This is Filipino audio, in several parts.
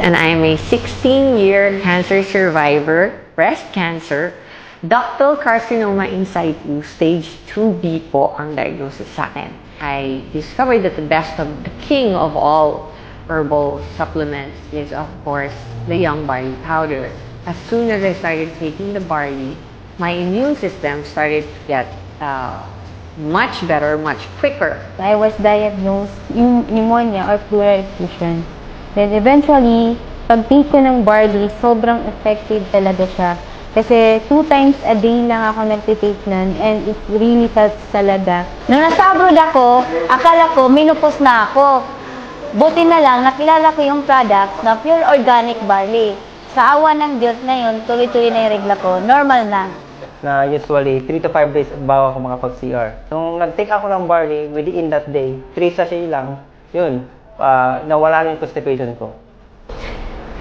and I am a 16-year cancer survivor, breast cancer, ductal carcinoma in situ, stage 2B po ang diagnosis sa akin. I discovered that the best of the king of all herbal supplements is, of course, the young barley powder. As soon as I started taking the barley, my immune system started to get much better, much quicker. I was diagnosed pneumonia or pleural effusion. Then eventually, pag-take ko ng barley, sobrang effective talaga siya. Kasi 2 times a day lang ako nagtitake nun and it really helps talaga. Nung nasa abroad ako, akala ko menopause na ako. Buti na lang, nakilala ko yung product na pure organic barley. Sa awa ng Diyos na yun, tuloy-tuloy na yung regla ko. Normal na. Na usually 3 to 5 days bago ako makapag-CR. Nung nag-take ako ng barley, within that day, 3 sachet lang, yun, nawala na yung constipation ko.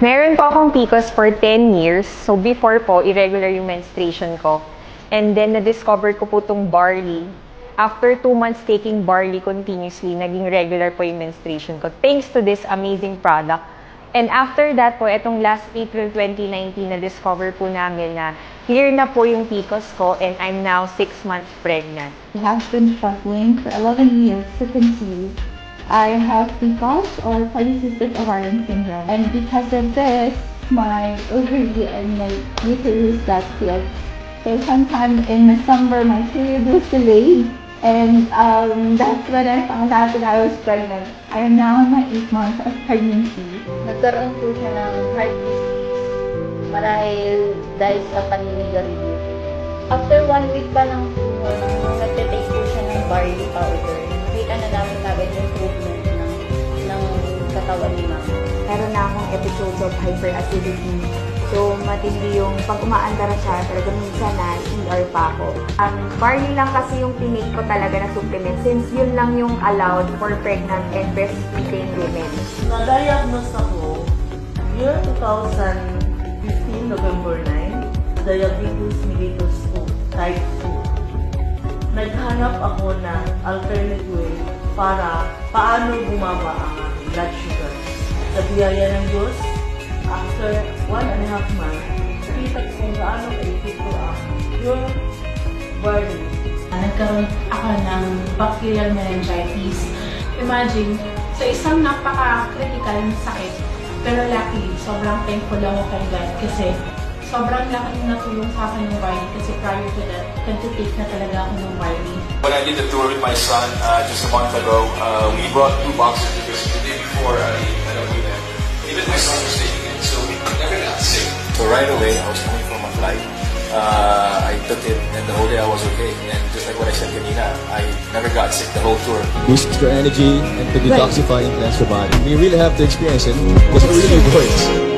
Meron po akong PCOS for 10 years. So before po, irregular yung menstruation ko. And then na-discover ko po itong barley. After 2 months taking barley continuously, naging regular po yung menstruation ko. Thanks to this amazing product. And after that po, itong last April 2019, na-discover po namin na clear na po yung PCOS ko and I'm now 6 months pregnant. I have been struggling for 11 years to conceive. I have PCOS or polycystic ovarian syndrome. And because of this, my ovary and my uterus got filled. So sometime in December, my period was delayed. And that's when I found out that I was pregnant. I am now in my 8th month of pregnancy. Nagkaroon po siya ng heart disease dahil sa paninigarilyo. After 1 week pa lang po, nagtitake po siya ng barley powder. Nakita na namin kagad yung improvement ng katawan ni ma'am. Meron na akong episodes of hyperacidity. So, matindi yung pag umaandar siya, talaga minsan na ER pa ako. Barley lang kasi yung tinake ko talaga na supplement since yun lang yung allowed for pregnant and breastfeeding women. Na-diagnose ako year 2015, November 9, diabetes mellitus 2, type 2. Naghanap ako ng alternate way para paano bumaba ang blood sugar. Sa biyaya ng Diyos, after 1.5 months, nakita ko kung gaano ka-epekto ang pure barley. Nagkaroon ako ng bacterial meningitis. Imagine, sa isang napaka-critical na sakit, pero luckily, sobrang thankful ako kay God kasi sobrang laking natulong sa akin ng barley kasi prior to that, nag-take na talaga ako ng barley. When I did the tour with my son just a month ago, we brought 2 boxes because the day before I don't do that. Even my son was taking it, so we never got sick. So right away, I was coming from a flight. I took it, and the whole day I was okay. And just like what I said kanina, I never got sick the whole tour. Boosts your energy and to detoxify and cleanse your body. You really have to experience it because it really works.